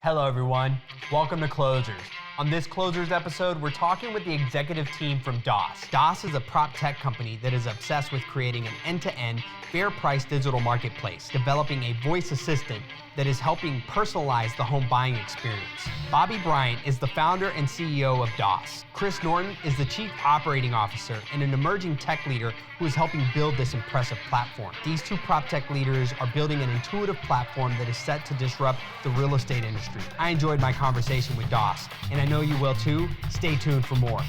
Hello everyone, welcome to Closers. On this Closers episode, we're talking with the executive team from DOSS. DOSS is a prop tech company that is obsessed with creating an end-to-end, fair-price digital marketplace, developing a voice assistant that is helping personalize the home buying experience. Bobby Bryant is the founder and CEO of DOSS. Chris Norton is the Chief Operating Officer and an emerging tech leader who is helping build this impressive platform. These two prop tech leaders are building an intuitive platform that is set to disrupt the real estate industry. I enjoyed my conversation with DOSS, and I know you will too. Stay tuned for more.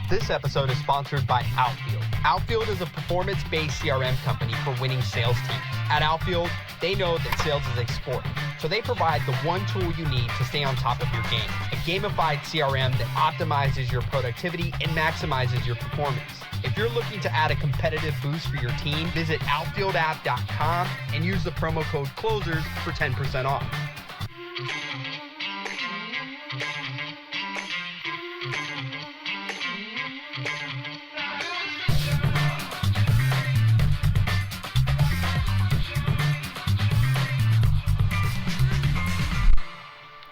This episode is sponsored by Outfield. Outfield is a performance-based CRM company for winning sales teams. At Outfield, they know that sales is a sport, so they provide the one tool you need to stay on top of your game. A gamified CRM that optimizes your productivity and maximizes your performance. If you're looking to add a competitive boost for your team, visit outfieldapp.com and use the promo code CLOSERS for 10% off.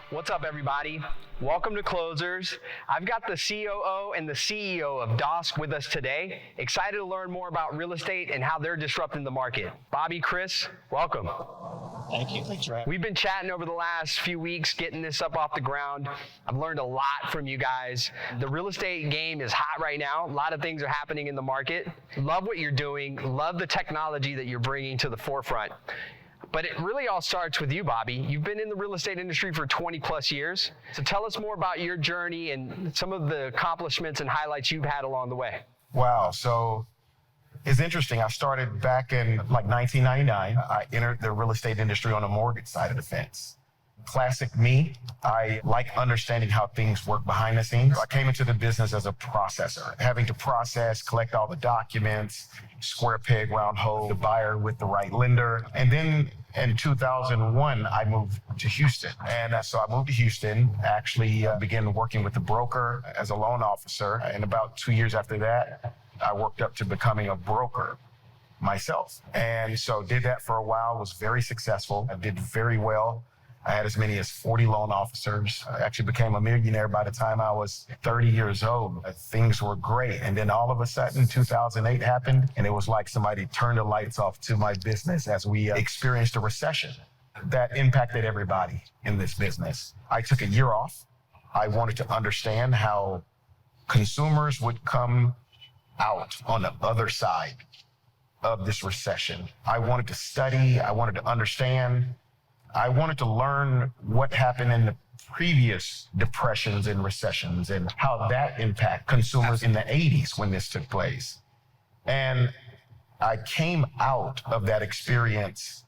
What's up, everybody? Welcome to Closers. I've got the COO and the CEO of DOSS with us today. Excited to learn more about real estate and how they're disrupting the market. Bobby, Chris, welcome. Thank you. Thanks, Ryan. We've been chatting over the last few weeks, getting this up off the ground. I've learned a lot from you guys. The real estate game is hot right now. A lot of things are happening in the market. Love what you're doing. Love the technology that you're bringing to the forefront. But it really all starts with you, Bobby. You've been in the real estate industry for 20 plus years. So tell us more about your journey and some of the accomplishments and highlights you've had along the way. Wow. So it's interesting. I started back in 1999. I entered the real estate industry on the mortgage side of the fence. Classic me. I like understanding how things work behind the scenes. I came into the business as a processor, having to process, collect all the documents, square peg, round hole, the buyer with the right lender. And then in 2001, I moved to Houston. And so I moved to Houston, actually began working with the broker as a loan officer. And about 2 years after that, I worked up to becoming a broker myself. And so did that for a while, was very successful. I did very well. I had as many as 40 loan officers. I actually became a millionaire by the time I was 30 years old. Things were great. And then all of a sudden, 2008 happened, and it was like somebody turned the lights off to my business as we experienced a recession that impacted everybody in this business. I took a year off. I wanted to understand how consumers would come out on the other side of this recession. I wanted to study. I wanted to understand. I wanted to learn what happened in the previous depressions and recessions and how that impacted consumers in the 80s when this took place. And I came out of that experience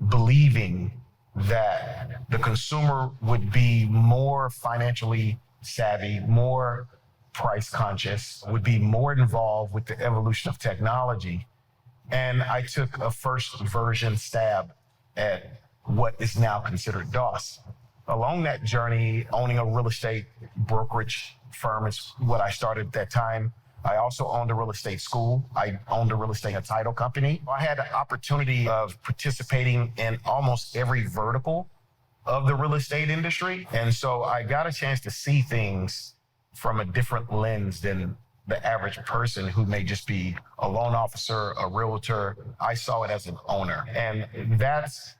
believing that the consumer would be more financially savvy, more price conscious, would be more involved with the evolution of technology. And I took a first version stab at what is now considered DOSS. Along that journey, owning a real estate brokerage firm is what I started at that time. I also owned a real estate school. I owned a real estate and title company. I had the opportunity of participating in almost every vertical of the real estate industry. And so I got a chance to see things from a different lens than the average person who may just be a loan officer, a realtor. I saw it as an owner. And that's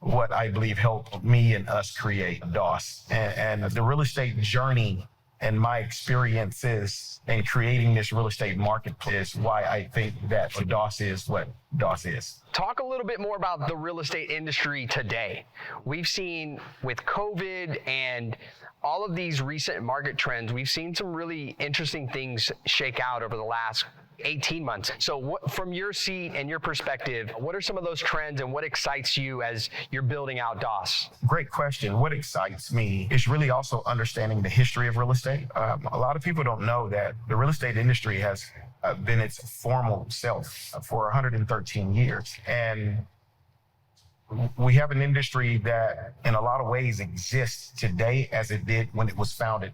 what I believe helped me and us create DOSS. And the real estate journey and my experiences in creating this real estate marketplace is why I think that DOSS is what DOSS is. Talk a little bit more about the real estate industry today. We've seen with COVID and all of these recent market trends, we've seen some really interesting things shake out over the last 18 months. So from your seat and your perspective, what are some of those trends and what excites you as you're building out DOSS? Great question. What excites me is really also understanding the history of real estate. A lot of people don't know that the real estate industry has been its formal self for 113 years. And we have an industry that in a lot of ways exists today as it did when it was founded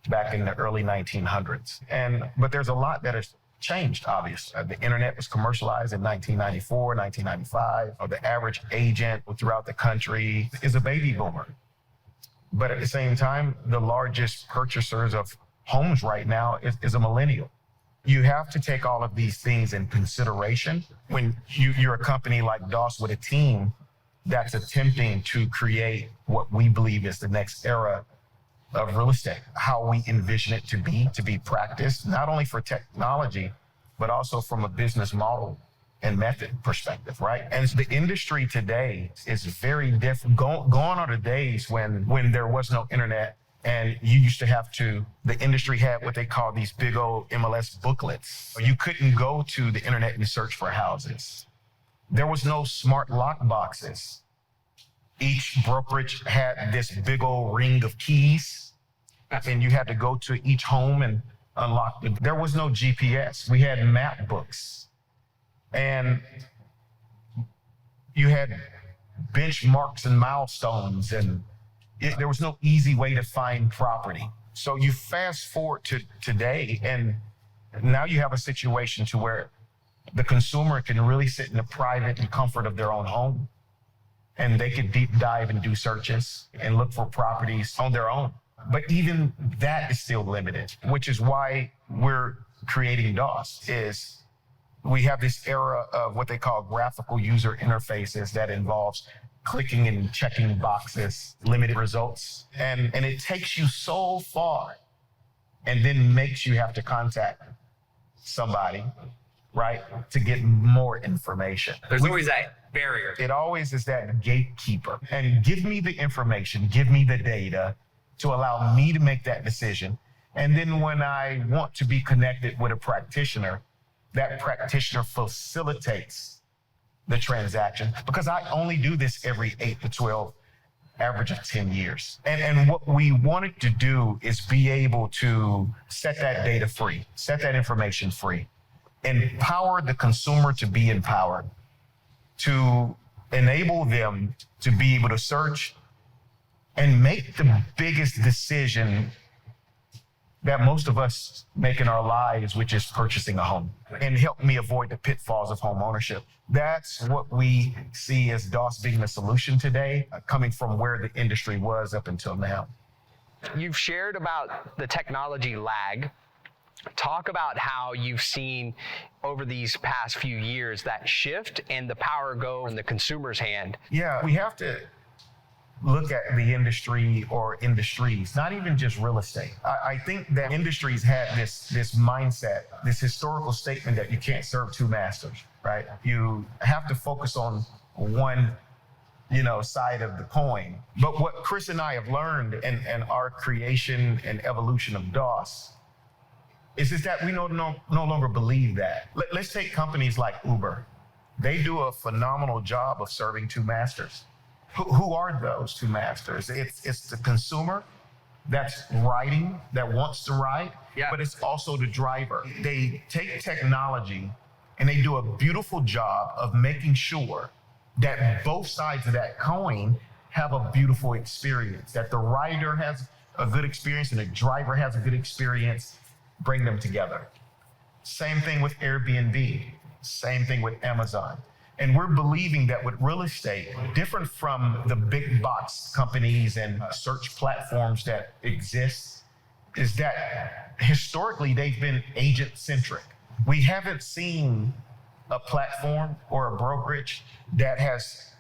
back in the early 1900s. But there's a lot that has changed, obviously. The internet was commercialized in 1994, 1995. The average agent throughout the country is a baby boomer. But at the same time, the largest purchasers of homes right now is a millennial. You have to take all of these things in consideration when you're a company like DOSS with a team that's attempting to create what we believe is the next era of real estate, how we envision it to be practiced, not only for technology, but also from a business model and method perspective, right? And the industry today is very different. Gone are the days when there was no internet and you used to have to, the industry had what they call these big old MLS booklets. You couldn't go to the internet and search for houses. There was no smart lock boxes. Each brokerage had this big old ring of keys and you had to go to each home and unlock it. There was no GPS. We had map books. And you had benchmarks and milestones, and there was no easy way to find property. So you fast forward to today, and now you have a situation to where the consumer can really sit in the private and comfort of their own home, and they can deep dive and do searches and look for properties on their own. But even that is still limited, which is why we're creating DOSS. Is we have this era of what they call graphical user interfaces that involves clicking and checking boxes, limited results. And it takes you so far and then makes you have to contact somebody, right, to get more information. There's always that barrier. It always is that gatekeeper. And give me the information, give me the data to allow me to make that decision. And then when I want to be connected with a practitioner, that practitioner facilitates the transaction, because I only do this every 8 to 12, average of 10 years. And what we wanted to do is be able to set that data free, set that information free, empower the consumer to be empowered, to enable them to be able to search and make the biggest decision that most of us make in our lives, which is purchasing a home, and help me avoid the pitfalls of home ownership. That's what we see as DOSS being the solution today, coming from where the industry was up until now. You've shared about the technology lag. Talk about how you've seen over these past few years that shift and the power go in the consumer's hand. Yeah, we have to look at the industry or industries, not even just real estate. I think that industries had this mindset, this historical statement that you can't serve two masters, right? You have to focus on one, side of the coin. But what Chris and I have learned in our creation and evolution of DOSS is that we no longer believe that. Let's take companies like Uber. They do a phenomenal job of serving two masters. Who are those two masters? It's the consumer that's riding, that wants to ride, but it's also the driver. They take technology and they do a beautiful job of making sure that both sides of that coin have a beautiful experience, that the rider has a good experience and the driver has a good experience, bring them together. Same thing with Airbnb, same thing with Amazon. And we're believing that with real estate, different from the big box companies and search platforms that exist, is that historically they've been agent-centric. We haven't seen a platform or a brokerage that has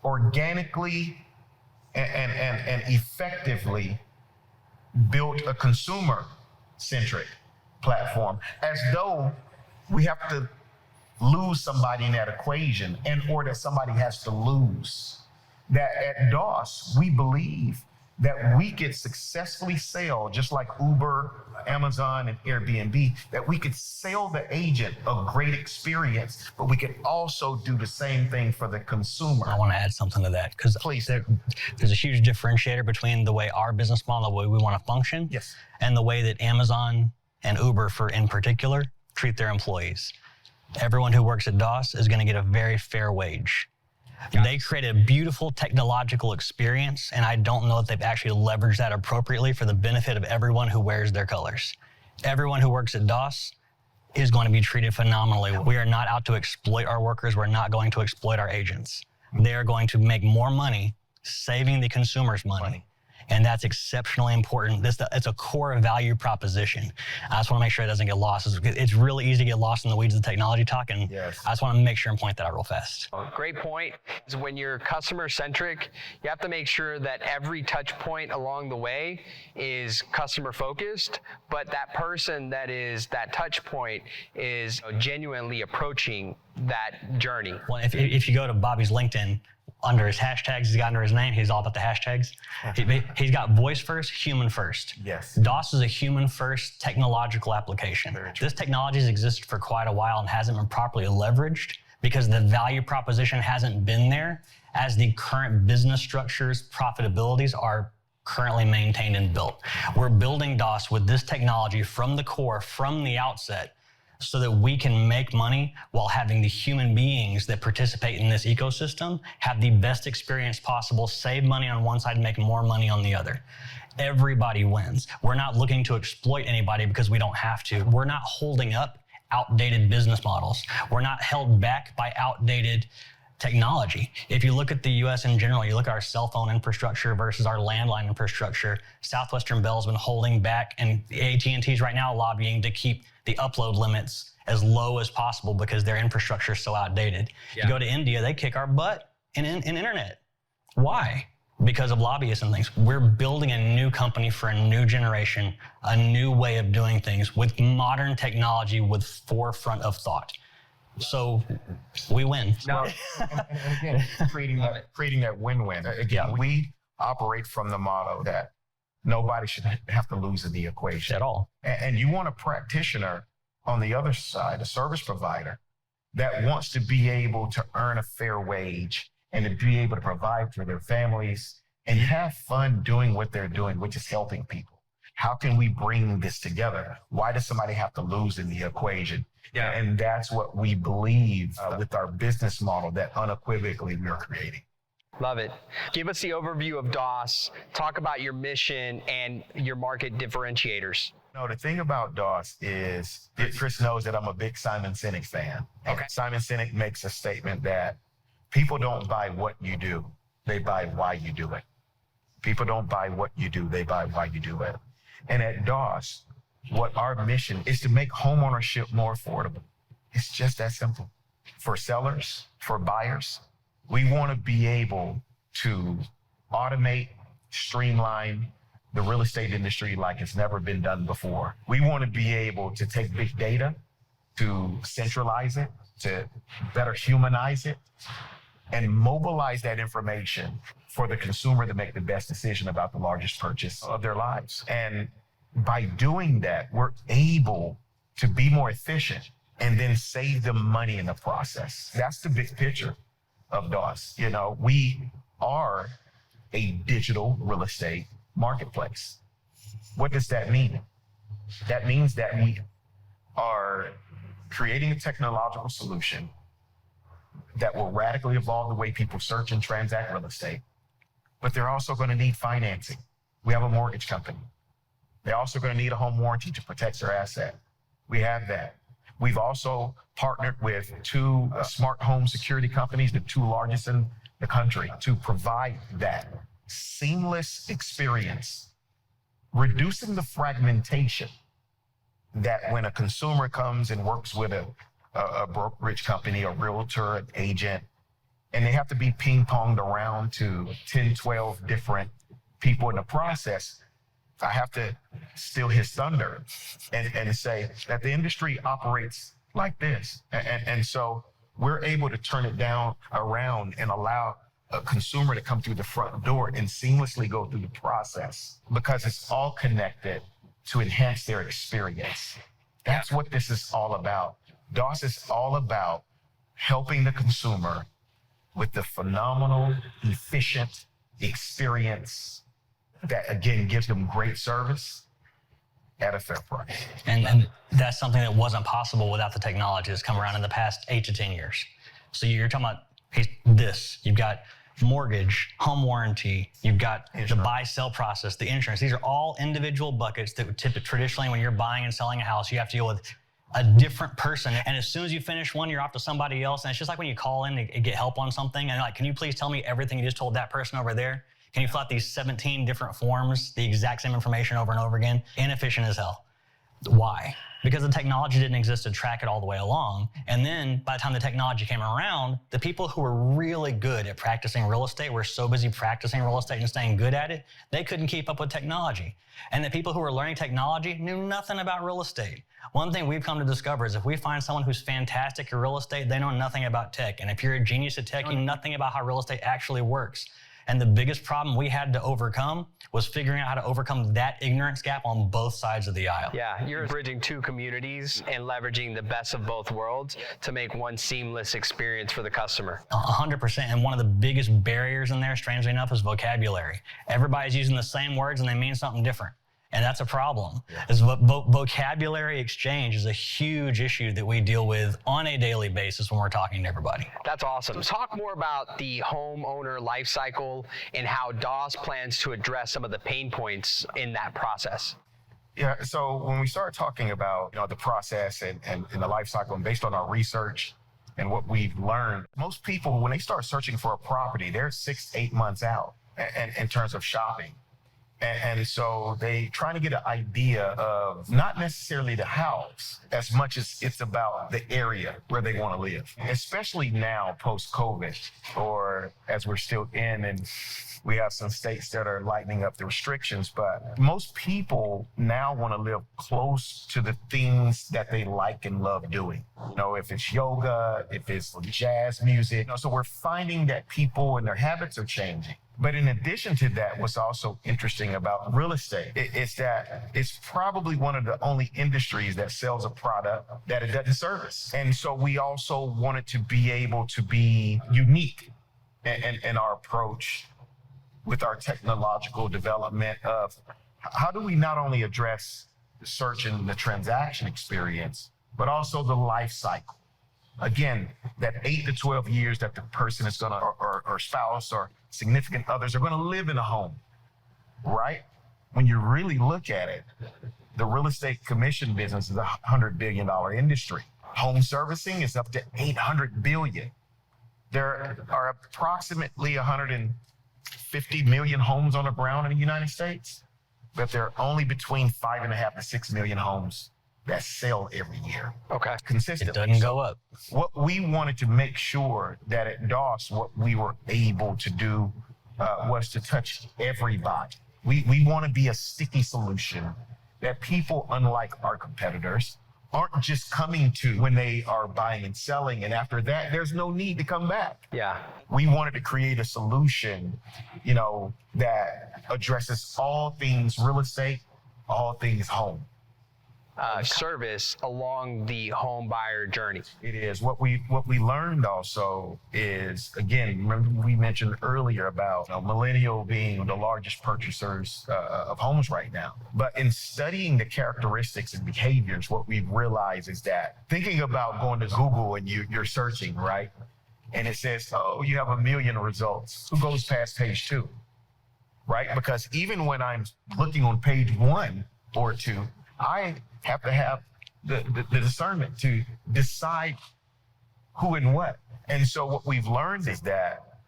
organically and effectively built a consumer-centric platform, as though we have to lose somebody in that equation, or that somebody has to lose. That at DOSS, we believe that we could successfully sell, just like Uber, Amazon, and Airbnb, that we could sell the agent a great experience, but we could also do the same thing for the consumer. I want to add something to that, because there's a huge differentiator between the way our business model, the way we want to function, and the way that Amazon and Uber, in particular, treat their employees. Everyone who works at DOSS is going to get a very fair wage. They create a beautiful technological experience, and I don't know if they've actually leveraged that appropriately for the benefit of everyone who wears their colors. Everyone who works at DOSS is going to be treated phenomenally. We are not out to exploit our workers. We're not going to exploit our agents. They are going to make more money saving the consumers money And that's exceptionally important. It's a core value proposition. I just want to make sure it doesn't get lost. It's really easy to get lost in the weeds of the technology talk, and I just want to make sure and point that out real fast. Great point. Is when you're customer-centric, you have to make sure that every touch point along the way is customer-focused, but that person that is that touch point is genuinely approaching that journey. Well, if you go to Bobby's LinkedIn, under his hashtags, he's got under his name, he's all about the hashtags. He's got voice first, human first. Yes. DOSS is a human first technological application. This technology has existed for quite a while and hasn't been properly leveraged because the value proposition hasn't been there as the current business structures, profitabilities are currently maintained and built. We're building DOSS with this technology from the core, from the outset, so that we can make money while having the human beings that participate in this ecosystem have the best experience possible, save money on one side and make more money on the other. Everybody wins. We're not looking to exploit anybody because we don't have to. We're not holding up outdated business models. We're not held back by outdated technology. If you look at the US in general, you look at our cell phone infrastructure versus our landline infrastructure, Southwestern Bell's been holding back, and AT&T's right now lobbying to keep the upload limits as low as possible because their infrastructure is so outdated. You go to India, they kick our butt in internet. Why? Because of lobbyists and things. We're building a new company for a new generation, a new way of doing things with modern technology with forefront of thought. So we win. No. and again, creating that win-win. Again, we operate from the motto that nobody should have to lose in the equation at all. And you want a practitioner on the other side, a service provider that wants to be able to earn a fair wage and to be able to provide for their families and have fun doing what they're doing, which is helping people. How can we bring this together? Why does somebody have to lose in the equation? And that's what we believe with our business model that unequivocally we are creating. Love it. Give us the overview of DOSS. Talk about your mission and your market differentiators. No, the thing about DOSS is, Chris knows that I'm a big Simon Sinek fan. Okay. Simon Sinek makes a statement that people don't buy what you do, they buy why you do it. People don't buy what you do, they buy why you do it. And at DOSS, what our mission is to make homeownership more affordable. It's just that simple. For sellers, for buyers, we want to be able to automate, streamline the real estate industry like it's never been done before. We want to be able to take big data, to centralize it, to better humanize it, and mobilize that information for the consumer to make the best decision about the largest purchase of their lives. And by doing that, we're able to be more efficient and then save them money in the process. That's the big picture of DOSS. You know, we are a digital real estate marketplace. What does that mean? That means that we are creating a technological solution that will radically evolve the way people search and transact real estate, but they're also going to need financing. We have a mortgage company. They're also going to need a home warranty to protect their asset. We have that. We've also partnered with two smart home security companies, the two largest in the country, to provide that seamless experience, reducing the fragmentation that when a consumer comes and works with a brokerage company, a realtor, an agent, and they have to be ping-ponged around to 10, 12 different people in the process, I have to steal his thunder and say that the industry operates like this. And so we're able to turn it down around and allow a consumer to come through the front door and seamlessly go through the process because it's all connected to enhance their experience. That's what this is all about. DOSS is all about helping the consumer with the phenomenal, efficient experience that, again, gives them great service at a fair price. And that's something that wasn't possible without the technology that's come around in the past 8 to 10 years. So you're talking about this. You've got mortgage, home warranty, you've got the buy-sell process, the insurance. These are all individual buckets that would traditionally, when you're buying and selling a house, you have to deal with a different person. And as soon as you finish one, you're off to somebody else. And it's just like when you call in to get help on something and like, can you please tell me everything you just told that person over there? Can you fill out these 17 different forms, the exact same information over and over again? Inefficient as hell. Why? Because the technology didn't exist to track it all the way along. And then by the time the technology came around, the people who were really good at practicing real estate were so busy practicing real estate and staying good at it, they couldn't keep up with technology. And the people who were learning technology knew nothing about real estate. One thing we've come to discover is if we find someone who's fantastic at real estate, they know nothing about tech. And if you're a genius at tech, you know nothing about how real estate actually works. And the biggest problem we had to overcome was figuring out how to overcome that ignorance gap on both sides of the aisle. Yeah, you're bridging two communities and leveraging the best of both worlds to make one seamless experience for the customer. 100%. And one of the biggest barriers in there, strangely enough, is vocabulary. Everybody's using the same words and they mean something different. And that's a problem. Vocabulary exchange is a huge issue that we deal with on a daily basis when we're talking to everybody. That's awesome. Talk more about the homeowner life cycle and how DOSS plans to address some of the pain points in that process. Yeah, so when we start talking about the process and the life cycle, and based on our research and what we've learned, most people, when they start searching for a property, they're 6 to 8 months out in terms of shopping. And so they trying to get an idea of not necessarily the house as much as it's about the area where they want to live, especially now post-COVID, or as we're still in, and we have some states that are lightening up the restrictions, but most people now want to live close to the things that they like and love doing. If it's yoga, if it's jazz music. So we're finding that people and their habits are changing. But in addition to that, what's also interesting about real estate is that it's probably one of the only industries that sells a product that it doesn't service. And so we also wanted to be able to be unique in our approach with our technological development of how do we not only address the search and the transaction experience, but also the life cycle. Again, that 8 to 12 years that the person is going to, or spouse or significant others are going to live in a home, right? When you really look at it, the real estate commission business is a $100 billion industry. Home servicing is up to $800 billion. There are approximately 150 million homes on the ground in the United States, but there are only between 5.5 to 6 million homes that sell every year. Okay. Consistently. It doesn't go up. What we wanted to make sure that at DOSS, what we were able to do was to touch everybody. We want to be a sticky solution that people, unlike our competitors, aren't just coming to when they are buying and selling. And after that, there's no need to come back. Yeah. We wanted to create a solution, that addresses all things real estate, all things home. Service along the home buyer journey. It is. What we learned also is, again, remember we mentioned earlier about millennial being the largest purchasers of homes right now. But in studying the characteristics and behaviors, what we've realized is that thinking about going to Google and you're searching, right? And it says, oh, you have 1 million results. Who goes past page 2, right? Because even when I'm looking on page 1 or 2, I have to have the discernment to decide who and what. And so what we've learned is that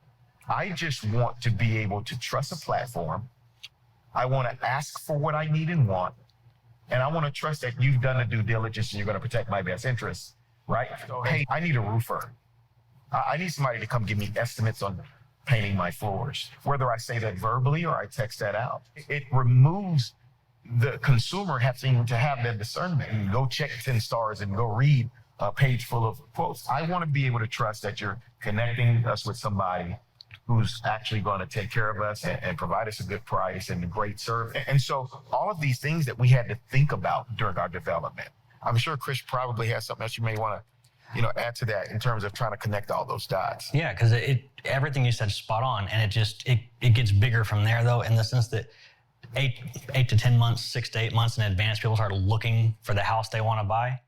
I just want to be able to trust a platform. I want to ask for what I need and want. And I want to trust that you've done the due diligence and you're going to protect my best interests, right? So, hey, I need a roofer. I need somebody to come give me estimates on painting my floors, whether I say that verbally or I text that out. It removes the consumer having to have that discernment and go check 10 stars and go read a page full of quotes. I want to be able to trust that you're connecting us with somebody who's actually going to take care of us and provide us a good price and a great service. And so all of these things that we had to think about during our development. I'm sure Chris probably has something else you may want to add to that in terms of trying to connect all those dots. Yeah, because everything you said is spot on, and it gets bigger from there, though, in the sense that 8 to 10 months, 6 to 8 months in advance, people start looking for the house they want to buy.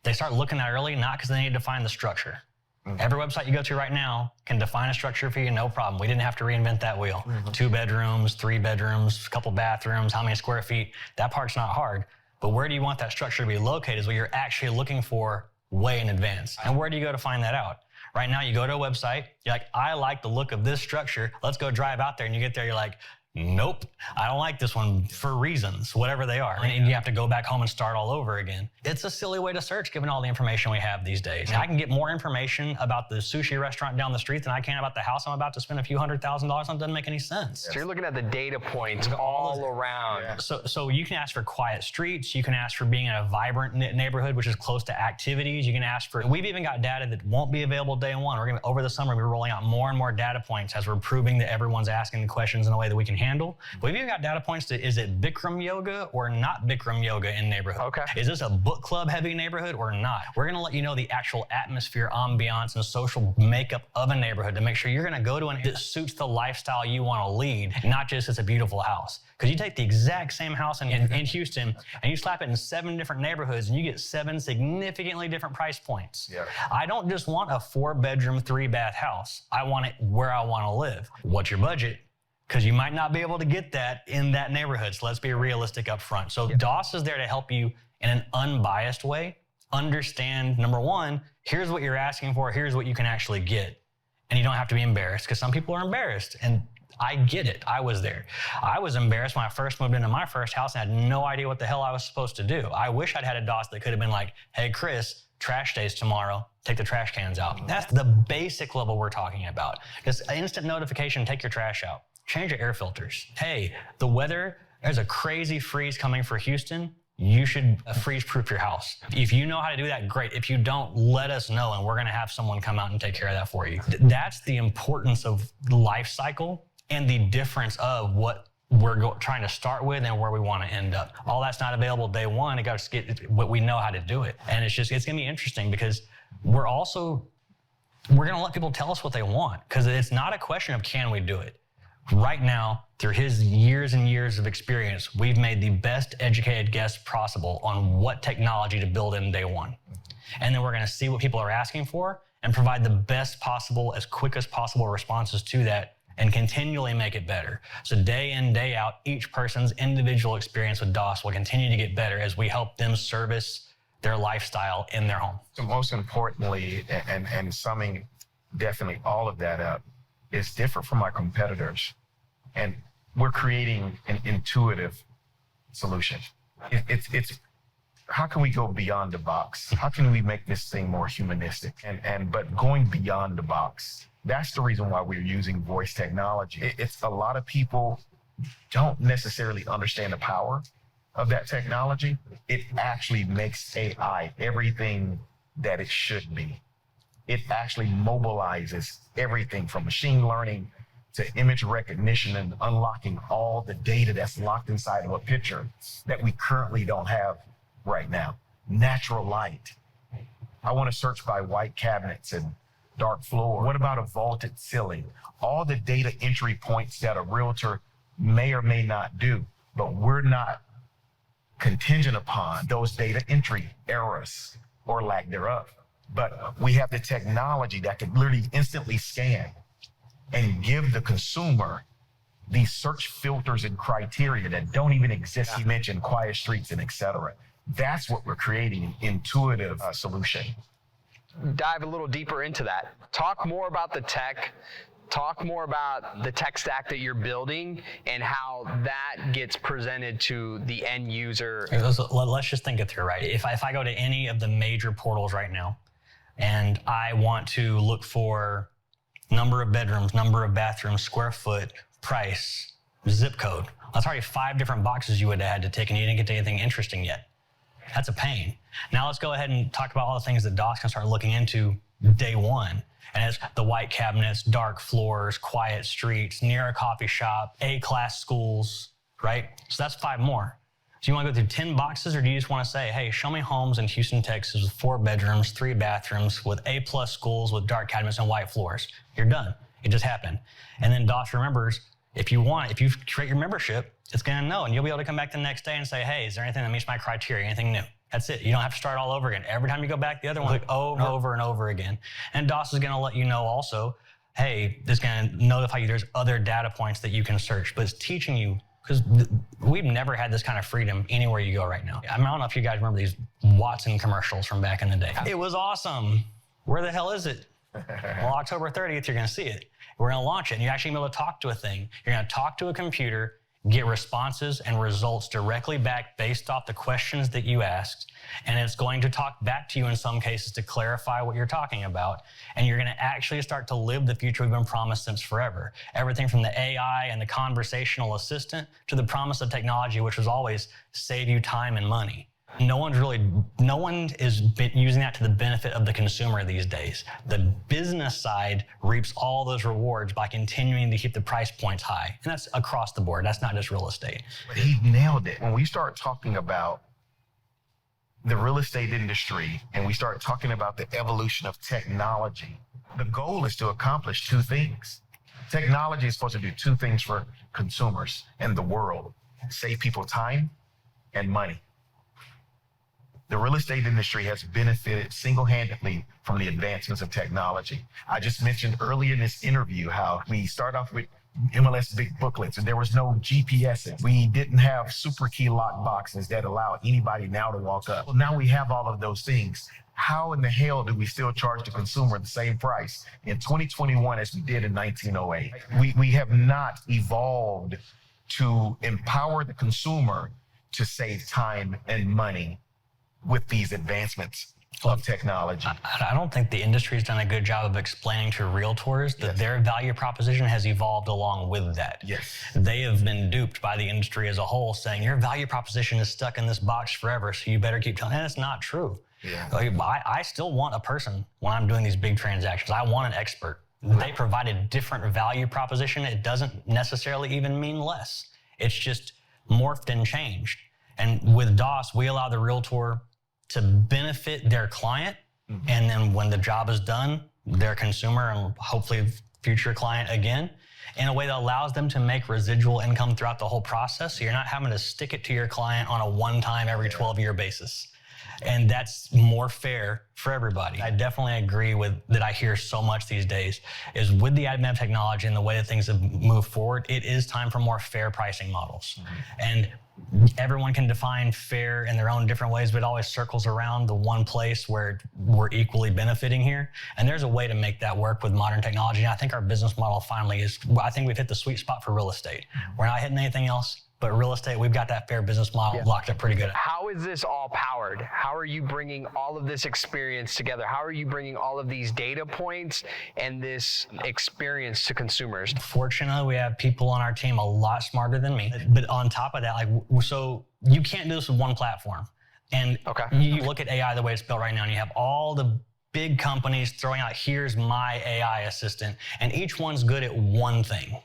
They start looking that early, not because they need to define the structure. Mm-hmm. Every website you go to right now can define a structure for you, no problem. We didn't have to reinvent that wheel. Mm-hmm. 2 bedrooms, 3 bedrooms, a couple bathrooms, how many square feet, that part's not hard. But where do you want that structure to be located is what you're actually looking for way in advance. And where do you go to find that out? Right now, you go to a website, you're like, I like the look of this structure. Let's go drive out there. And you get there, you're like, nope, I don't like this one for reasons, whatever they are. And you have to go back home and start all over again. It's a silly way to search given all the information we have these days. I can get more information about the sushi restaurant down the street than I can about the house I'm about to spend a few $100,000 on. It doesn't make any sense. So you're looking at the data points all around. Yeah. So you can ask for quiet streets. You can ask for being in a vibrant neighborhood, which is close to activities. You can ask for, we've even got data that won't be available day one. We're gonna, over the summer, we're rolling out more and more data points as we're proving that everyone's asking the questions in a way that we can handle. We've even got data points to, is it Bikram yoga or not Bikram yoga in neighborhood? Okay. Is this a book club heavy neighborhood or not? We're gonna let you know the actual atmosphere, ambiance, and social makeup of a neighborhood to make sure you're gonna go to one that suits the lifestyle you wanna lead, not just it's a beautiful house. Because you take the exact same house in Houston and you slap it in 7 different neighborhoods and you get 7 significantly different price points. Yeah. I don't just want a 4-bedroom, 3-bath house. I want it where I wanna live. What's your budget? Because you might not be able to get that in that neighborhood. So let's be realistic up front. So DOSS is there to help you in an unbiased way understand, number one, here's what you're asking for, here's what you can actually get. And you don't have to be embarrassed, because some people are embarrassed. And I get it. I was there. I was embarrassed when I first moved into my first house and had no idea what the hell I was supposed to do. I wish I'd had a DOSS that could have been like, hey, Chris, trash days tomorrow. Take the trash cans out. That's the basic level we're talking about. Just instant notification, take your trash out. Change your air filters. Hey, the weather, there's a crazy freeze coming for Houston. You should freeze-proof your house. If you know how to do that, great. If you don't, let us know, and we're gonna have someone come out and take care of that for you. That's the importance of life cycle and the difference of what we're trying to start with and where we wanna end up. All that's not available day one. It got to get what we know how to do it. And it's gonna be interesting because we're gonna let people tell us what they want, because it's not a question of can we do it. Right now, through his years and years of experience, we've made the best educated guess possible on what technology to build in day one. And then we're gonna see what people are asking for and provide the best possible, as quick as possible responses to that and continually make it better. So day in, day out, each person's individual experience with DOSS will continue to get better as we help them service their lifestyle in their home. So most importantly, and summing definitely all of that up, is different from our competitors. And we're creating an intuitive solution. It's how can we go beyond the box? How can we make this thing more humanistic? But going beyond the box, that's the reason why we're using voice technology. It's a lot of people don't necessarily understand the power of that technology. It actually makes AI everything that it should be. It actually mobilizes everything from machine learning to image recognition and unlocking all the data that's locked inside of a picture that we currently don't have right now. Natural light. I want to search by white cabinets and dark floor. What about a vaulted ceiling? All the data entry points that a realtor may or may not do, but we're not contingent upon those data entry errors or lack thereof. But we have the technology that can literally instantly scan and give the consumer these search filters and criteria that don't even exist. You mentioned quiet streets and et cetera. That's what we're creating, an intuitive solution. Dive a little deeper into that. Talk more about the tech. Talk more about the tech stack that you're building and how that gets presented to the end user. Let's just think it through, right? If I go to any of the major portals right now and I want to look for number of bedrooms, number of bathrooms, square foot, price, zip code, that's already 5 different boxes you would have had to tick, and you didn't get to anything interesting yet. That's a pain. Now let's go ahead and talk about all the things that DOSS can start looking into day one. And it's the white cabinets, dark floors, quiet streets, near a coffee shop, A-class schools, right? So that's 5 more. So you want to go through 10 boxes, or do you just want to say, hey, show me homes in Houston, Texas with 4 bedrooms, 3 bathrooms with A-plus schools with dark cabinets and white floors? You're done. It just happened. And then DOSS remembers, if you create your membership, it's going to know, and you'll be able to come back the next day and say, hey, is there anything that meets my criteria, anything new? That's it. You don't have to start all over again. Every time you go back, the other one, click over and over again. And DOSS is going to let you know also, hey, it's going to notify you there's other data points that you can search, but it's teaching you, because we've never had this kind of freedom anywhere you go right now. I don't know if you guys remember these Watson commercials from back in the day. It was awesome. Where the hell is it? Well, October 30th, you're going to see it. We're going to launch it, and you're actually going to be able to talk to a thing. You're going to talk to a computer, get responses and results directly back based off the questions that you asked, and it's going to talk back to you in some cases to clarify what you're talking about, and you're going to actually start to live the future we've been promised since forever. Everything from the AI and the conversational assistant to the promise of technology, which was always save you time and money. No one is using that to the benefit of the consumer these days. The business side reaps all those rewards by continuing to keep the price points high. And that's across the board. That's not just real estate. But he nailed it. When we start talking about the real estate industry and we start talking about the evolution of technology, the goal is to accomplish two things. Technology is supposed to do two things for consumers and the world: save people time and money. The real estate industry has benefited single-handedly from the advancements of technology. I just mentioned earlier in this interview how we start off with MLS big booklets and there was no GPS. We didn't have super key lock boxes that allow anybody now to walk up. Well, now we have all of those things. How in the hell do we still charge the consumer the same price in 2021 as we did in 1908? We have not evolved to empower the consumer to save time and money with these advancements of technology. I don't think the industry's done a good job of explaining to realtors that their value proposition has evolved along with that. Yes. They have been duped by the industry as a whole, saying your value proposition is stuck in this box forever, so you better keep telling. And it's not true. Yeah. I still want a person when I'm doing these big transactions. I want an expert. They provide a different value proposition. It doesn't necessarily even mean less. It's just morphed and changed. And with DOSS, we allow the realtor to benefit their client, and then when the job is done, their consumer and hopefully future client again, in a way that allows them to make residual income throughout the whole process. So you're not having to stick it to your client on a one-time every 12-year basis. And that's more fair for everybody. I definitely agree with that. I hear so much these days is with the advent of technology and the way that things have moved forward, it is time for more fair pricing models. And everyone can define fair in their own different ways, but it always circles around the one place where we're equally benefiting here. And there's a way to make that work with modern technology. And I think our business model finally is, I think we've hit the sweet spot for real estate. We're not hitting anything else, but real estate, we've got that fair business model locked up pretty good. How is this all powered? How are you bringing all of this experience together? How are you bringing all of these data points and this experience to consumers? Fortunately, we have people on our team a lot smarter than me. But on top of that, so you can't do this with one platform. And you look at AI the way it's built right now, and you have all the big companies throwing out, here's my AI assistant, and each one's good at one thing.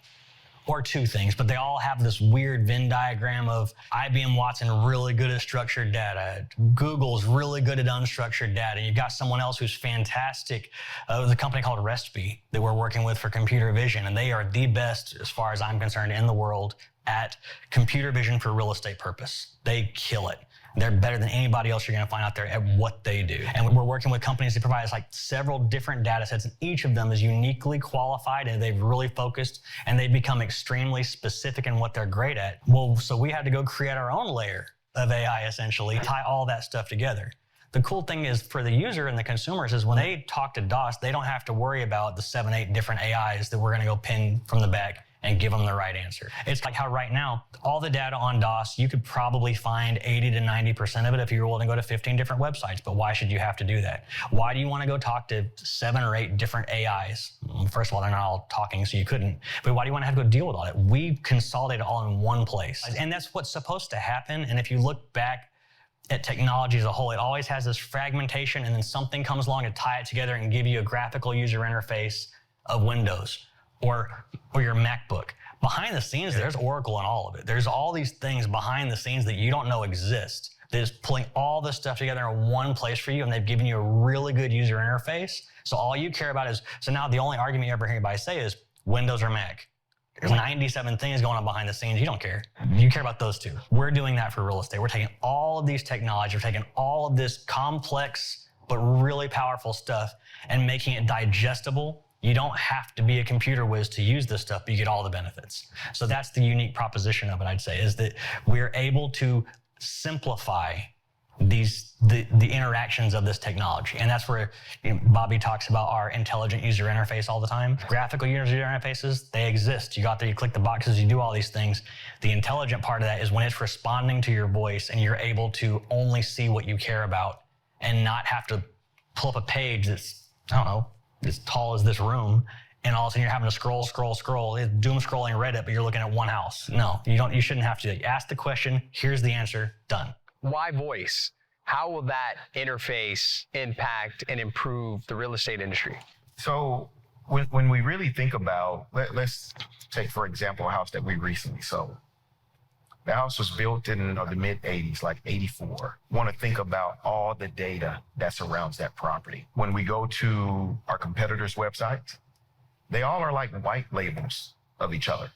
Or two things, but they all have this weird Venn diagram of IBM Watson really good at structured data, Google's really good at unstructured data. You've got someone else who's fantastic, the company called Restby that we're working with for computer vision, and they are the best, as far as I'm concerned, in the world at computer vision for real estate purpose. They kill it. They're better than anybody else you're going to find out there at what they do. And we're working with companies that provide us like several different data sets, and each of them is uniquely qualified, and they've really focused, and they've become extremely specific in what they're great at. Well, so we had to go create our own layer of AI, essentially, tie all that stuff together. The cool thing is for the user and the consumers is when they talk to DOSS, they don't have to worry about the 7, 8 different AIs that we're going to go pin from the back and give them the right answer. It's like how right now, all the data on DOSS, you could probably find 80 to 90% of it if you were willing to go to 15 different websites. But why should you have to do that? Why do you want to go talk to 7 or 8 different AIs? First of all, they're not all talking, so you couldn't. But why do you want to have to go deal with all that? We consolidate it all in one place. And that's what's supposed to happen. And if you look back at technology as a whole, it always has this fragmentation, and then something comes along to tie it together and give you a graphical user interface of Windows or your MacBook. Behind the scenes, there's Oracle and all of it. There's all these things behind the scenes that you don't know exist. That is pulling all this stuff together in one place for you, and they've given you a really good user interface. So all you care about is, so now the only argument you ever hear anybody say is Windows or Mac. There's 97 things going on behind the scenes. You don't care. You care about those two. We're doing that for real estate. We're taking all of these technologies, we're taking all of this complex but really powerful stuff and making it digestible. You don't have to be a computer whiz to use this stuff, but you get all the benefits. So that's the unique proposition of it, I'd say, is that we're able to simplify the interactions of this technology. And that's where Bobby talks about our intelligent user interface all the time. Graphical user interfaces, they exist. You got there, you click the boxes, you do all these things. The intelligent part of that is when it's responding to your voice and you're able to only see what you care about and not have to pull up a page that's, I don't know, as tall as this room, and all of a sudden you're having to scroll. It's doom scrolling Reddit, but you're looking at one house. No, you shouldn't have to. You ask the question, here's the answer, done. Why voice? How will that interface impact and improve the real estate industry? So when we really think about, let's take, for example, a house that we recently sold. The house was built in the mid 80s, like 84. Want to think about all the data that surrounds that property. When we go to our competitors' websites, they all are like white labels of each other.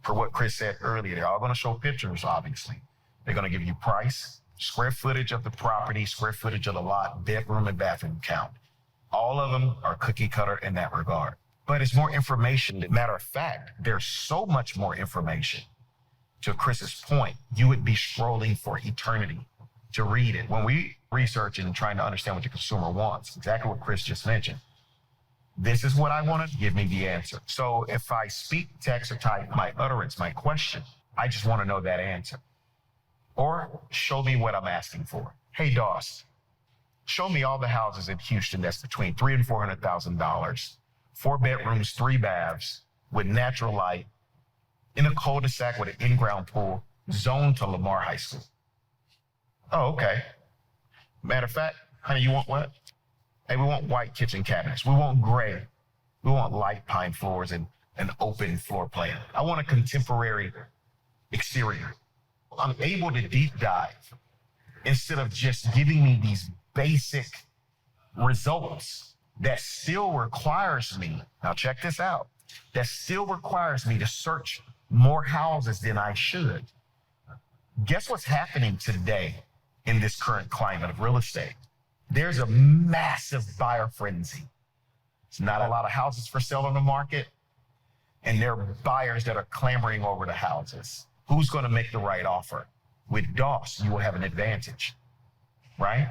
For what Chris said earlier, they're all going to show pictures, obviously. They're going to give you price, square footage of the property, square footage of the lot, bedroom and bathroom count. All of them are cookie cutter in that regard. But it's more information. Matter of fact, there's so much more information. To Chris's point, you would be scrolling for eternity to read it. When we research and trying to understand what the consumer wants, exactly what Chris just mentioned, this is what I want to give me the answer. So if I speak, text, or type my utterance, my question, I just want to know that answer. Or show me what I'm asking for. Hey, DOSS, show me all the houses in Houston that's between $300,000 and $400,000, 4 bedrooms, 3 baths, with natural light, in a cul-de-sac with an in-ground pool, zoned to Lamar High School. Oh, okay. Matter of fact, honey, you want what? Hey, we want white kitchen cabinets. We want gray. We want light pine floors and an open floor plan. I want a contemporary exterior. I'm able to deep dive instead of just giving me these basic results that still requires me, now check this out, that still requires me to search more houses than I should. Guess what's happening today in this current climate of real estate? There's a massive buyer frenzy. It's not a lot of houses for sale on the market, and there are buyers that are clamoring over the houses. Who's going to make the right offer? With DOSS, you will have an advantage, right?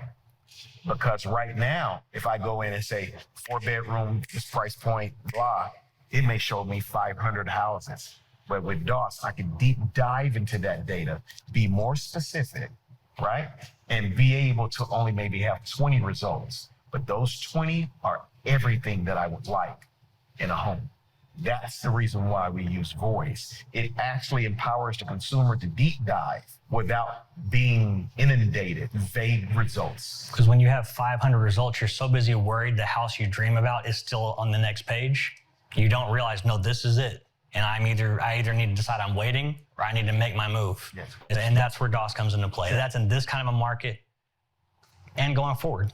Because right now, if I go in and say 4 bedroom, this price point, blah, it may show me 500 houses. But with DOSS, I can deep dive into that data, be more specific, right? And be able to only maybe have 20 results. But those 20 are everything that I would like in a home. That's the reason why we use voice. It actually empowers the consumer to deep dive without being inundated, vague results. Because when you have 500 results, you're so busy worried the house you dream about is still on the next page. You don't realize, no, this is it. And I either need to decide I'm waiting or I need to make my move. Yes. And that's where DOSS comes into play. That's in this kind of a market and going forward.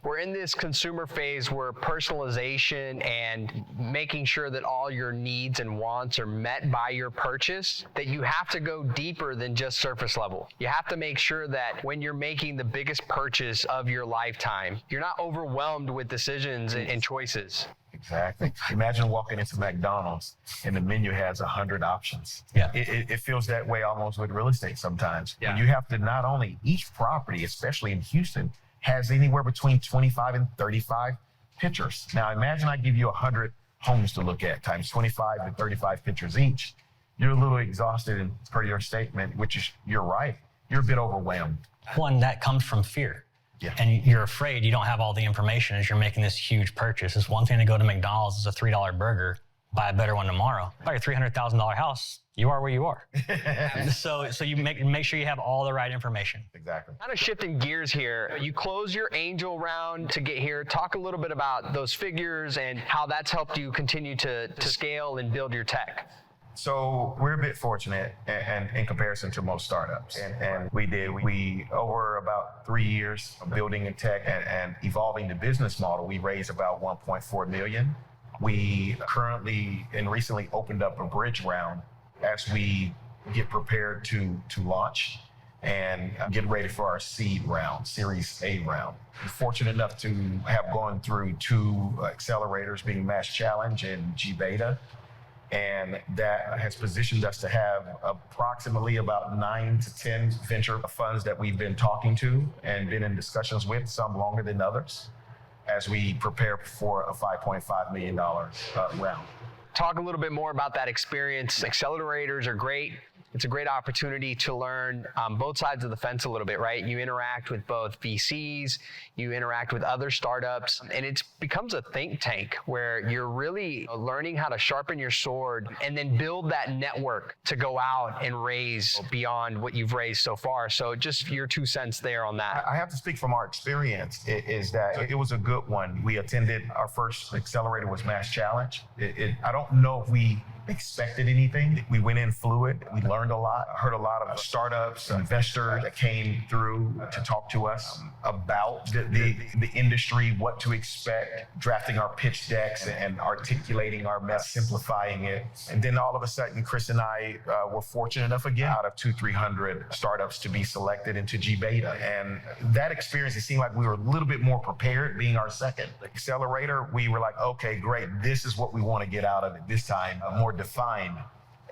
We're in this consumer phase where personalization and making sure that all your needs and wants are met by your purchase, that you have to go deeper than just surface level. You have to make sure that when you're making the biggest purchase of your lifetime, you're not overwhelmed with decisions and choices. Exactly. Imagine walking into McDonald's and the menu has 100 options. Yeah. It feels that way almost with real estate sometimes. Yeah. And you have to not only, each property, especially in Houston, has anywhere between 25 and 35 pictures. Now imagine I give you 100 homes to look at times 25 to 35 pictures each. You're a little exhausted, and per your statement, which is, you're right, you're a bit overwhelmed. One, that comes from fear. Yeah. And you're afraid you don't have all the information as you're making this huge purchase. It's one thing to go to McDonald's, it's a $3 burger, buy a better one tomorrow. Buy your $300,000 house, you are where you are. So you make sure you have all the right information. Exactly. Kind of shifting gears here, you close your angel round to get here. Talk a little bit about those figures and how that's helped you continue to scale and build your tech. So we're a bit fortunate and in comparison to most startups. And we over about 3 years of building in tech and evolving the business model, we raised about 1.4 million. We currently and recently opened up a bridge round as we get prepared to launch and get ready for our seed round, Series A round. We're fortunate enough to have gone through 2 accelerators, being Mass Challenge and G Beta. And that has positioned us to have approximately about 9 to 10 venture funds that we've been talking to and been in discussions with, some longer than others, as we prepare for a $5.5 million round. Talk a little bit more about that experience. Accelerators are great. It's a great opportunity to learn both sides of the fence a little bit, right? You interact with both VCs, you interact with other startups, and it becomes a think tank where you're really learning how to sharpen your sword and then build that network to go out and raise beyond what you've raised so far. So just your 2 cents there on that. I have to speak from our experience, is that it was a good one. We attended, our first accelerator was Mass Challenge. I don't know if we expected anything. We went in fluid. We learned a lot. I heard a lot of startups, investors that came through to talk to us about the industry, what to expect, drafting our pitch decks and articulating our message, simplifying it. And then all of a sudden, Chris and I were fortunate enough again out of 200-300 startups to be selected into G Beta. And that experience, it seemed like we were a little bit more prepared, being our second accelerator. We were like, okay, great. This is what we want to get out of it this time, more defined.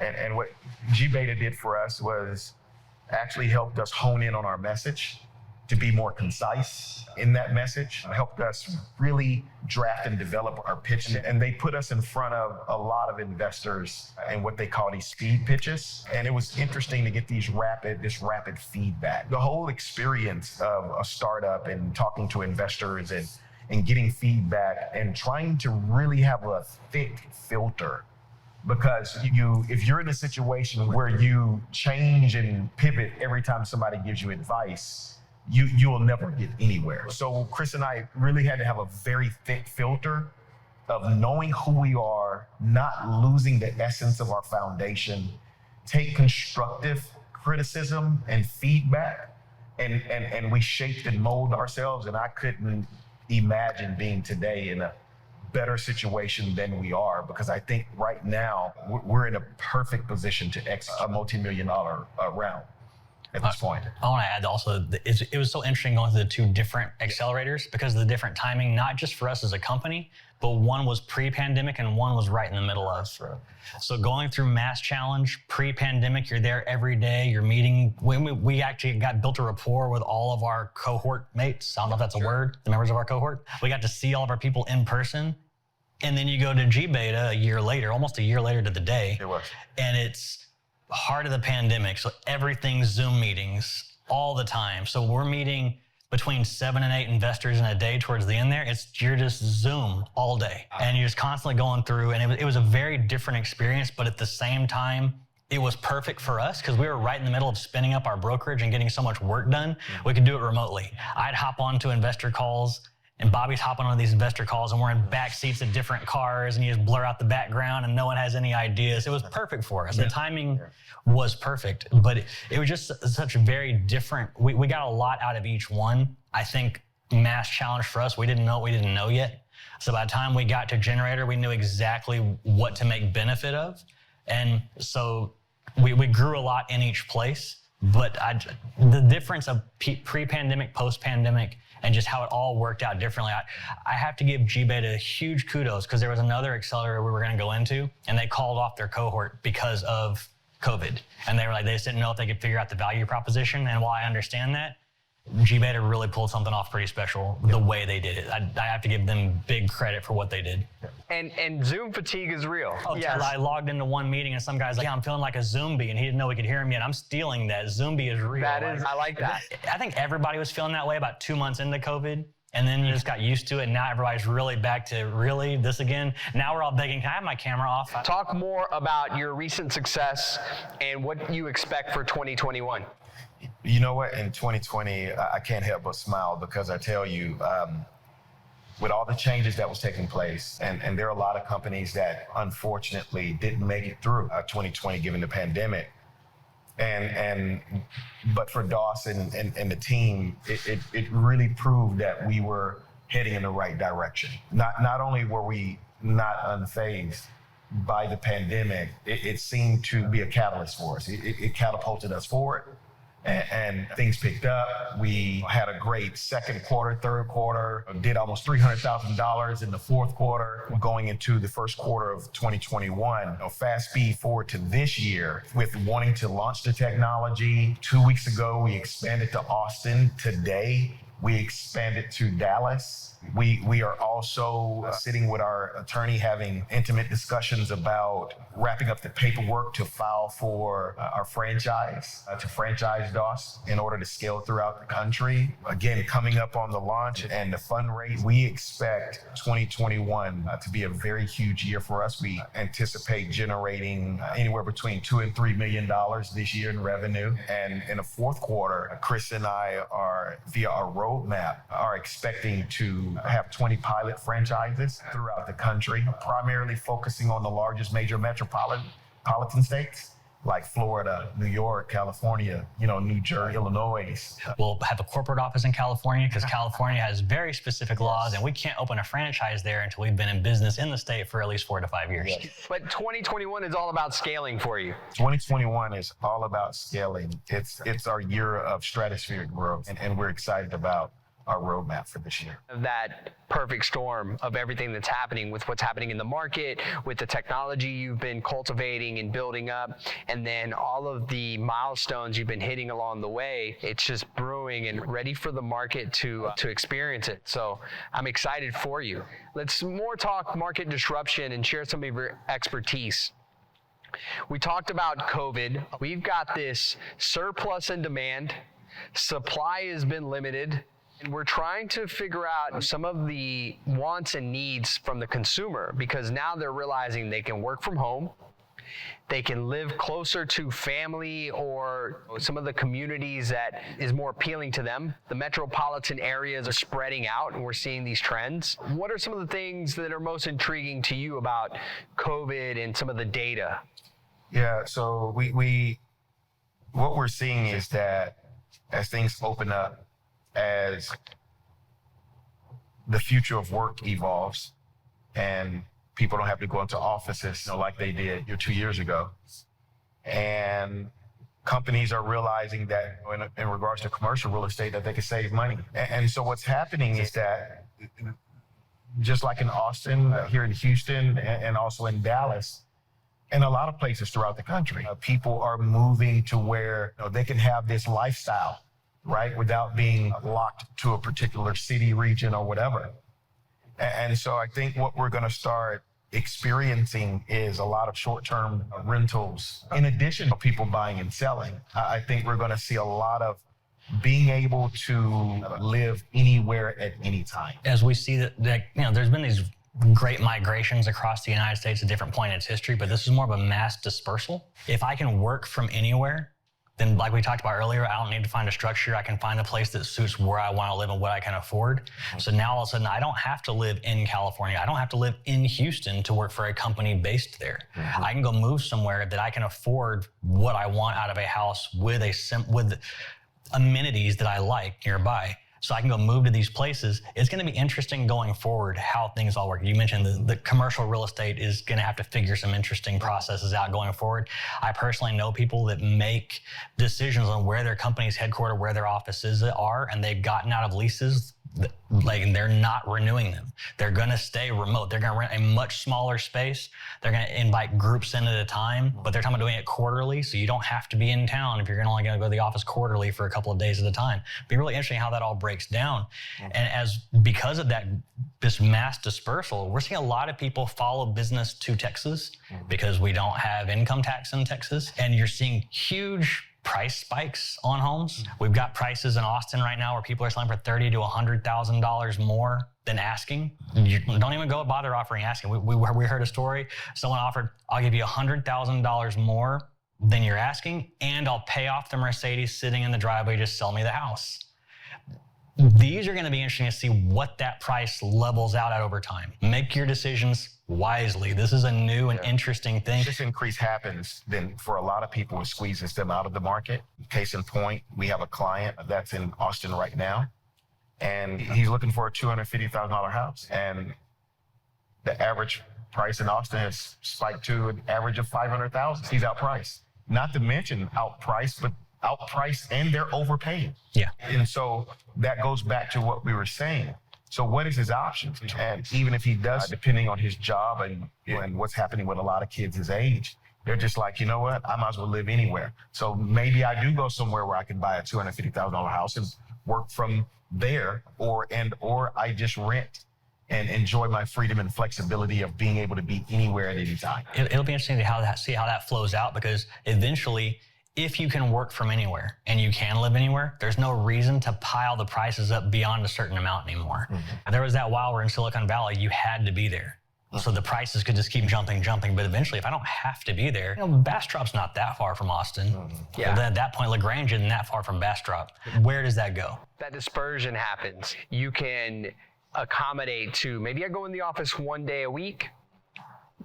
And what G Beta did for us was actually helped us hone in on our message to be more concise in that message, helped us really draft and develop our pitch. And they put us in front of a lot of investors in what they call these speed pitches. And it was interesting to get this rapid feedback. The whole experience of a startup and talking to investors and getting feedback and trying to really have a thick filter. Because if you're in a situation where you change and pivot every time somebody gives you advice, you will never get anywhere. So Chris and I really had to have a very thick filter of knowing who we are, not losing the essence of our foundation, take constructive criticism and feedback, and we shaped and molded ourselves. And I couldn't imagine being today in a better situation than we are, because I think right now we're in a perfect position to execute a multi-million-dollar round at this point. I want to add also, it was so interesting going through the 2 different accelerators because of the different timing, not just for us as a company, but one was pre-pandemic and one was right in the middle of. Right. So going through Mass Challenge, pre-pandemic, you're there every day, you're meeting. We actually built a rapport with all of our cohort mates. I don't know if that's a word, the members of our cohort. We got to see all of our people in person. And then you go to G Beta a year later, almost a year later to the day. It was. And it's heart of the pandemic. So everything's Zoom meetings all the time. So we're meeting between 7 and 8 investors in a day towards the end there. You're just Zoom all day. And you're just constantly going through. And it was a very different experience, but at the same time, it was perfect for us because we were right in the middle of spinning up our brokerage and getting so much work done. We could do it remotely. I'd hop on to investor calls, and Bobby's hopping on these investor calls, and we're in back seats of different cars, and you just blur out the background, and no one has any ideas. It was perfect for us. The timing was perfect, but it was just such a very different. We got a lot out of each one. I think Mass Challenge for us, we didn't know what we didn't know yet. So by the time we got to Generator, we knew exactly what to make benefit of, and so we grew a lot in each place. But the difference of pre-pandemic, post-pandemic, and just how it all worked out differently. I have to give G Beta huge kudos because there was another accelerator we were going to go into, and they called off their cohort because of COVID. And they were like, they just didn't know if they could figure out the value proposition. And while I understand that, G Beta really pulled something off pretty special the way they did it. I have to give them big credit for what they did. And Zoom fatigue is real. Oh, yes. I logged into one meeting and some guy's like, yeah, I'm feeling like a zombie, and he didn't know he could hear me, and I'm stealing that. Zombie is real. I like that. I think everybody was feeling that way about 2 months into COVID, and then you just got used to it, and now everybody's really back to, really, this again? Now we're all begging, can I have my camera off? Talk more about your recent success and what you expect for 2021. You know what? In 2020, I can't help but smile because I tell you, with all the changes that was taking place, and there are a lot of companies that unfortunately didn't make it through 2020 given the pandemic. But for DOSS and the team, it really proved that we were heading in the right direction. Not only were we not unfazed by the pandemic, it seemed to be a catalyst for us. It catapulted us forward. and things picked up. We had a great second quarter, third quarter, did almost $300,000 in the fourth quarter. Going into the first quarter of 2021, fast speed forward to this year with wanting to launch the technology. 2 weeks ago, we expanded to Austin. Today, we expanded to Dallas. We are also sitting with our attorney having intimate discussions about wrapping up the paperwork to file for our franchise, to franchise DOSS in order to scale throughout the country. Again, coming up on the launch and the fundraise, we expect 2021 to be a very huge year for us. We anticipate generating anywhere between $2 and $3 million this year in revenue. And in the fourth quarter, Chris and I are, via our roadmap, are expecting to have 20 pilot franchises throughout the country, primarily focusing on the largest major metropolitan states like Florida, New York, California, New Jersey, Illinois. We'll have a corporate office in California because California has very specific laws, and we can't open a franchise there until we've been in business in the state for at least 4 to 5 years. Yes. But 2021 is all about scaling for you. 2021 is all about scaling. It's our year of stratospheric growth, and we're excited about our roadmap for this year. That perfect storm of everything that's happening with what's happening in the market, with the technology you've been cultivating and building up, and then all of the milestones you've been hitting along the way. It's just brewing and ready for the market to experience it. So I'm excited for you. Let's more talk market disruption and share some of your expertise. We talked about COVID. We've got this surplus in demand. Supply has been limited. And we're trying to figure out some of the wants and needs from the consumer, because now they're realizing they can work from home, they can live closer to family or some of the communities that is more appealing to them. The metropolitan areas are spreading out, and we're seeing these trends. What are some of the things that are most intriguing to you about COVID and some of the data? Yeah, so what we're seeing is that as things open up, as the future of work evolves and people don't have to go into offices like they did 2 years ago, and companies are realizing that in regards to commercial real estate that they can save money. And so what's happening is that just like in Austin, here in Houston, and also in Dallas, and a lot of places throughout the country, people are moving to where they can have this lifestyle, right, without being locked to a particular city, region, or whatever. And so I think what we're going to start experiencing is a lot of short-term rentals. In addition to people buying and selling, I think we're going to see a lot of being able to live anywhere at any time. As we see that there's been these great migrations across the United States at different points in its history, but this is more of a mass dispersal. If I can work from anywhere, then like we talked about earlier, I don't need to find a structure. I can find a place that suits where I want to live and what I can afford. So now all of a sudden, I don't have to live in California. I don't have to live in Houston to work for a company based there. I can go move somewhere that I can afford what I want out of a house with with amenities that I like nearby. So I can go move to these places. It's going to be interesting going forward how things all work. You mentioned the commercial real estate is going to have to figure some interesting processes out going forward. I personally know people that make decisions on where their company's headquartered, where their offices are, and they've gotten out of leases and they're not renewing them. They're going to stay remote. They're going to rent a much smaller space. They're going to invite groups in at a time, but they're talking about doing it quarterly, so you don't have to be in town if you're only going to go to the office quarterly for a couple of days at a time. It'd be really interesting how that all breaks down. And because of that, this mass dispersal, we're seeing a lot of people follow business to Texas because we don't have income tax in Texas, and you're seeing huge price spikes on homes. We've got prices in Austin right now where people are selling for $30,000 to $100,000 more than asking. You don't even go bother offering asking. We heard a story. Someone offered, I'll give you $100,000 more than you're asking, and I'll pay off the Mercedes sitting in the driveway. Just sell me the house. These are going to be interesting to see what that price levels out at over time. Make your decisions wisely. This is a new and interesting thing. This increase happens, then for a lot of people, it squeezes them out of the market. Case in point, we have a client that's in Austin right now, and he's looking for a $250,000 house. And the average price in Austin has spiked to an average of $500,000. He's outpriced. Not to mention outpriced, but outpriced and they're overpaid. Yeah. And so that goes back to what we were saying. So what is his options? And even if he does, depending on his job and what's happening with a lot of kids his age, they're just like, you know what? I might as well live anywhere. So maybe I do go somewhere where I can buy a $250,000 house and work from there, or I just rent and enjoy my freedom and flexibility of being able to be anywhere at any time. It'll be interesting to see how that flows out, because eventually, if you can work from anywhere and you can live anywhere, there's no reason to pile the prices up beyond a certain amount anymore. Mm-hmm. There was that while we're in Silicon Valley, you had to be there. So the prices could just keep jumping. But eventually, if I don't have to be there, Bastrop's not that far from Austin. Mm-hmm. Yeah. At that point, LaGrange isn't that far from Bastrop. Where does that go? That dispersion happens. You can accommodate to, maybe I go in the office 1 day a week.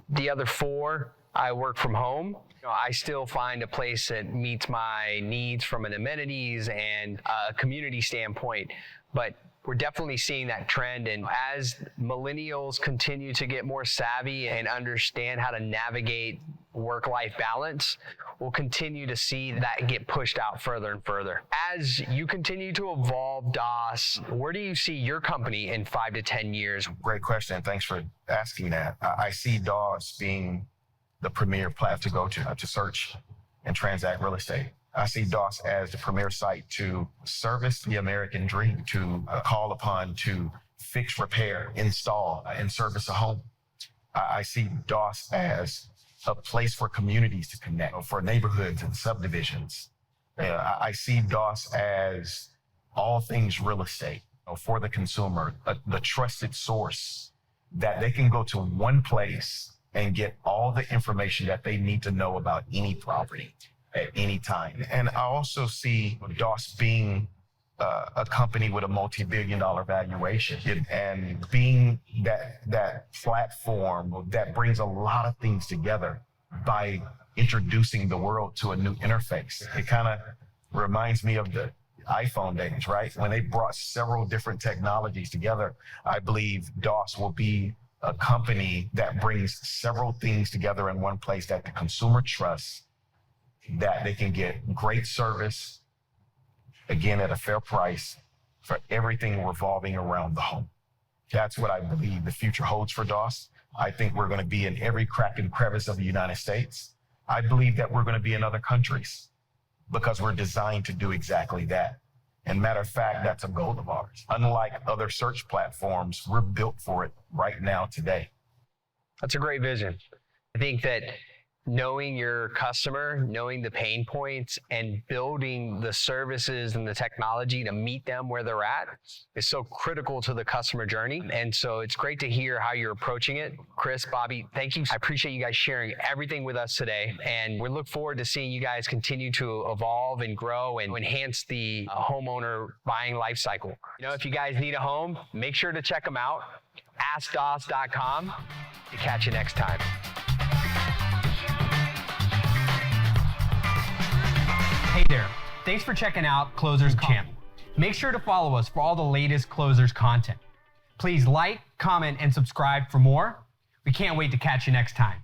The other 4, I work from home. I still find a place that meets my needs from an amenities and a community standpoint. But we're definitely seeing that trend. And as millennials continue to get more savvy and understand how to navigate work-life balance, we'll continue to see that get pushed out further and further. As you continue to evolve DOSS, where do you see your company in 5 to 10 years? Great question. Thanks for asking that. I see DOSS being the premier platform to go to search and transact real estate. I see DOSS as the premier site to service the American dream, to call upon to fix, repair, install, and service a home. I see DOSS as a place for communities to connect, for neighborhoods and subdivisions. I see DOSS as all things real estate for the consumer, the trusted source that they can go to one place and get all the information that they need to know about any property at any time. And I also see DOSS being a company with a multi-billion-dollar valuation and being that platform that brings a lot of things together by introducing the world to a new interface. It kind of reminds me of the iPhone days, right? When they brought several different technologies together. I believe DOSS will be a company that brings several things together in one place that the consumer trusts, that they can get great service, again, at a fair price for everything revolving around the home. That's what I believe the future holds for DOSS. I think we're going to be in every crack and crevice of the United States. I believe that we're going to be in other countries because we're designed to do exactly that. And matter of fact, that's a goal of ours. Unlike other search platforms, we're built for it right now, today. That's a great vision. I think that knowing your customer, knowing the pain points, and building the services and the technology to meet them where they're at is so critical to the customer journey. And so it's great to hear how you're approaching it. Chris, Bobby, thank you. I appreciate you guys sharing everything with us today. And we look forward to seeing you guys continue to evolve and grow and enhance the homeowner buying life cycle. If you guys need a home, make sure to check them out. AskDOSS.com. To catch you next time. Hey there, thanks for checking out Closers channel. Make sure to follow us for all the latest Closers content. Please like, comment, and subscribe for more. We can't wait to catch you next time.